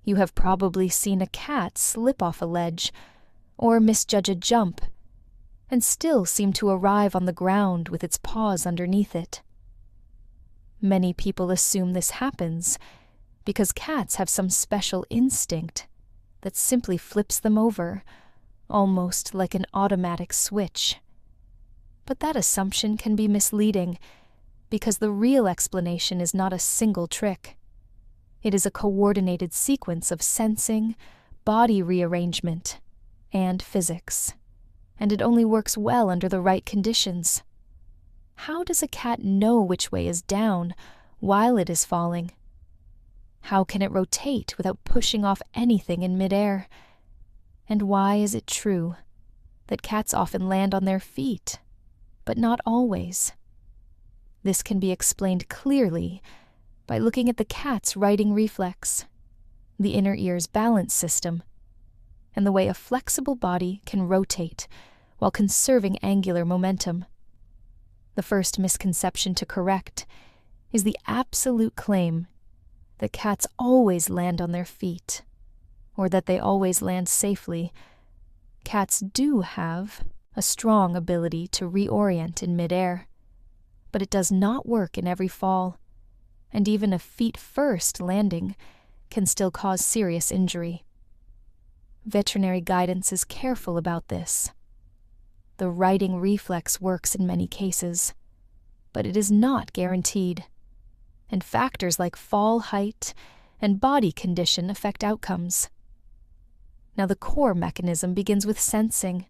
You have probably seen a cat slip off a ledge or misjudge a jump and still seem to arrive on the ground with its paws underneath it. Many people assume this happens because cats have some special instinct that simply flips them over, almost like an automatic switch. But that assumption can be misleading because the real explanation is not a single trick. It is a coordinated sequence of sensing, body rearrangement, and physics, and it only works well under the right conditions. How does a cat know which way is down while it is falling? How can it rotate without pushing off anything in midair? And why is it true that cats often land on their feet, but not always? This can be explained clearly by looking at the cat's riding reflex, the inner ear's balance system, and the way a flexible body can rotate while conserving angular momentum. The first misconception to correct is the absolute claim that cats always land on their feet, or that they always land safely. Cats do have a strong ability to reorient in midair, but it does not work in every fall, and even a feet-first landing can still cause serious injury. Veterinary guidance is careful about this. The riding reflex works in many cases, but it is not guaranteed, and factors like fall height and body condition affect outcomes. Now, the core mechanism begins with sensing.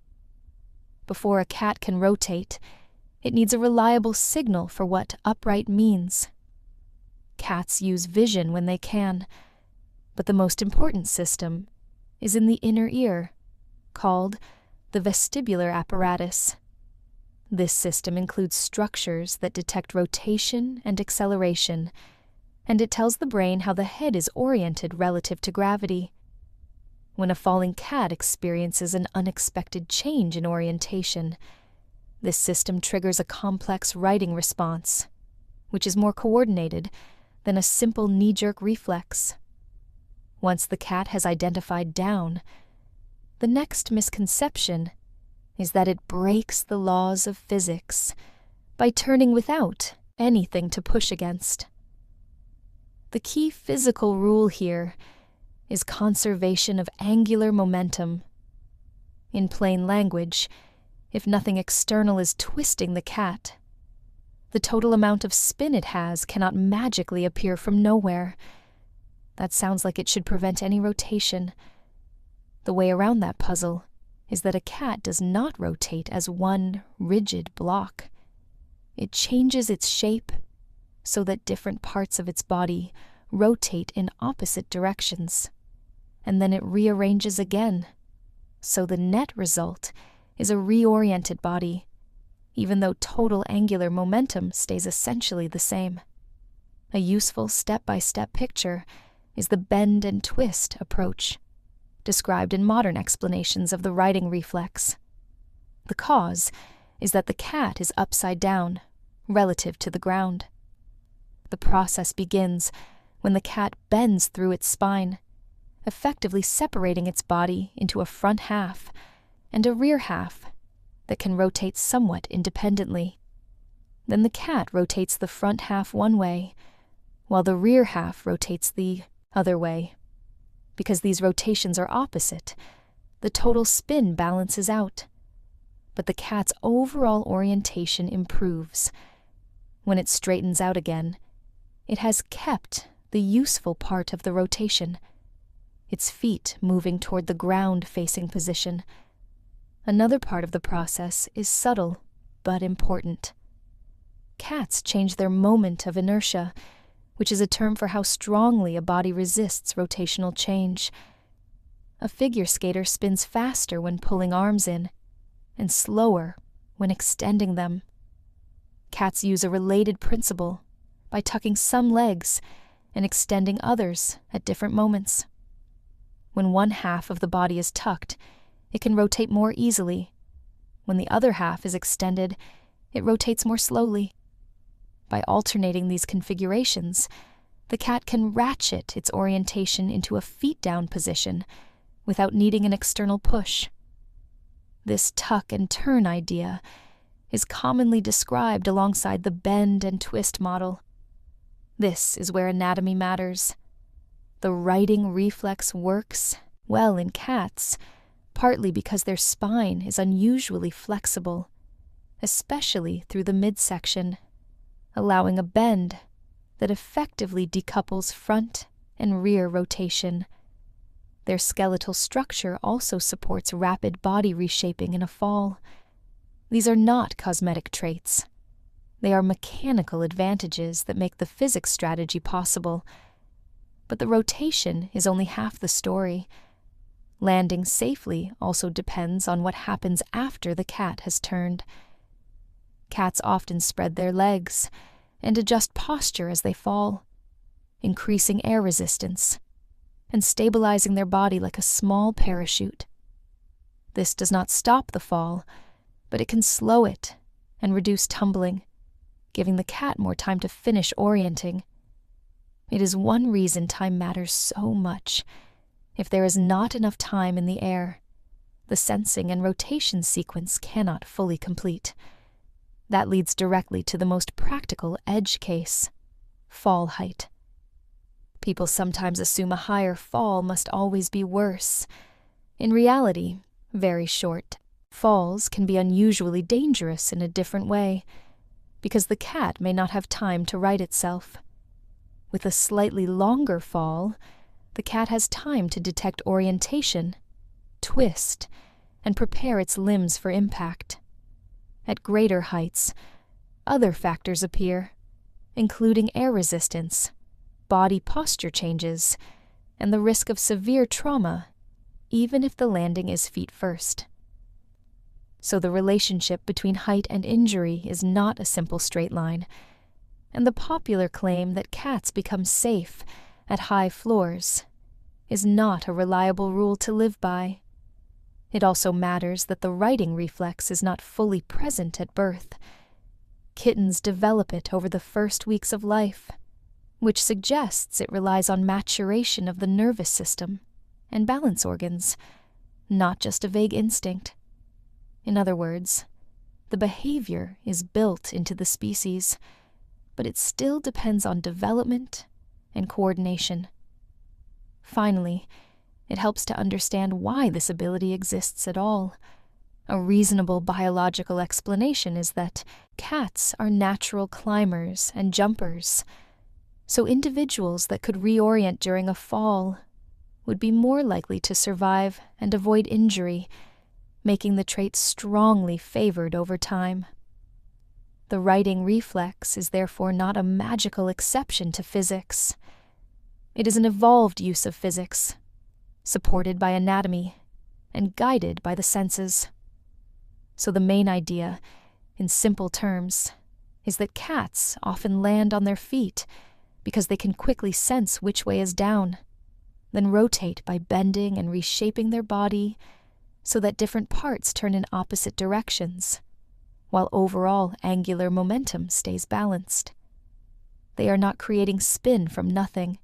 Before a cat can rotate, it needs a reliable signal for what upright means. Cats use vision when they can, but the most important system is in the inner ear, called the vestibular apparatus. This system includes structures that detect rotation and acceleration, and it tells the brain how the head is oriented relative to gravity. When a falling cat experiences an unexpected change in orientation, this system triggers a complex righting response, which is more coordinated than a simple knee-jerk reflex. Once the cat has identified down, the next misconception is that it breaks the laws of physics by turning without anything to push against. The key physical rule here is conservation of angular momentum. In plain language, if nothing external is twisting the cat, the total amount of spin it has cannot magically appear from nowhere. That sounds like it should prevent any rotation. The way around that puzzle is that a cat does not rotate as one rigid block. It changes its shape so that different parts of its body rotate in opposite directions, and then it rearranges again, so the net result is a reoriented body, even though total angular momentum stays essentially the same. A useful step-by-step picture is the bend and twist approach, described in modern explanations of the riding reflex. The cause is that the cat is upside down, relative to the ground. The process begins when the cat bends through its spine, effectively separating its body into a front half and a rear half that can rotate somewhat independently. Then the cat rotates the front half one way, while the rear half rotates the other way. Because these rotations are opposite, the total spin balances out, but the cat's overall orientation improves. When it straightens out again, it has kept the useful part of the rotation, its feet moving toward the ground-facing position. Another part of the process is subtle but important. Cats change their moment of inertia, which is a term for how strongly a body resists rotational change. A figure skater spins faster when pulling arms in, and slower when extending them. Cats use a related principle by tucking some legs and extending others at different moments. When one half of the body is tucked, it can rotate more easily. When the other half is extended, it rotates more slowly. By alternating these configurations, the cat can ratchet its orientation into a feet-down position without needing an external push. This tuck and turn idea is commonly described alongside the bend and twist model. This is where anatomy matters. The righting reflex works well in cats, partly because their spine is unusually flexible, especially through the midsection, allowing a bend that effectively decouples front and rear rotation. Their skeletal structure also supports rapid body reshaping in a fall. These are not cosmetic traits. They are mechanical advantages that make the physics strategy possible. But the rotation is only half the story. Landing safely also depends on what happens after the cat has turned. Cats often spread their legs and adjust posture as they fall, increasing air resistance and stabilizing their body like a small parachute. This does not stop the fall, but it can slow it and reduce tumbling, giving the cat more time to finish orienting. It is one reason time matters so much. If there is not enough time in the air, the sensing and rotation sequence cannot fully complete. That leads directly to the most practical edge case: fall height. People sometimes assume a higher fall must always be worse. In reality, very short falls can be unusually dangerous in a different way, because the cat may not have time to right itself. With a slightly longer fall, the cat has time to detect orientation, twist, and prepare its limbs for impact. At greater heights, other factors appear, including air resistance, body posture changes, and the risk of severe trauma, even if the landing is feet first. So the relationship between height and injury is not a simple straight line, and the popular claim that cats become safe at high floors is not a reliable rule to live by. It also matters that the righting reflex is not fully present at birth. Kittens develop it over the first weeks of life, which suggests it relies on maturation of the nervous system and balance organs, not just a vague instinct. In other words, the behavior is built into the species, but it still depends on development and coordination. Finally, it helps to understand why this ability exists at all. A reasonable biological explanation is that cats are natural climbers and jumpers, so individuals that could reorient during a fall would be more likely to survive and avoid injury, making the trait strongly favored over time. The righting reflex is therefore not a magical exception to physics. It is an evolved use of physics, supported by anatomy and guided by the senses. So the main idea, in simple terms, is that cats often land on their feet because they can quickly sense which way is down, then rotate by bending and reshaping their body so that different parts turn in opposite directions, while overall angular momentum stays balanced. They are not creating spin from nothing.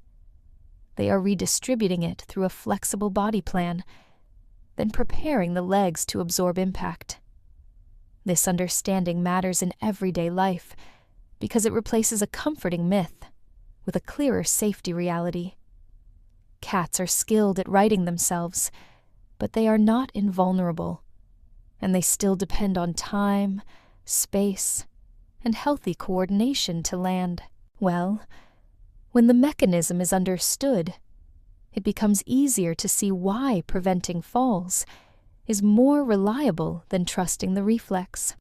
They are redistributing it through a flexible body plan, then preparing the legs to absorb impact. This understanding matters in everyday life because it replaces a comforting myth with a clearer safety reality. Cats are skilled at righting themselves, but they are not invulnerable, and they still depend on time, space, and healthy coordination to land. Well, when the mechanism is understood, it becomes easier to see why preventing falls is more reliable than trusting the reflex.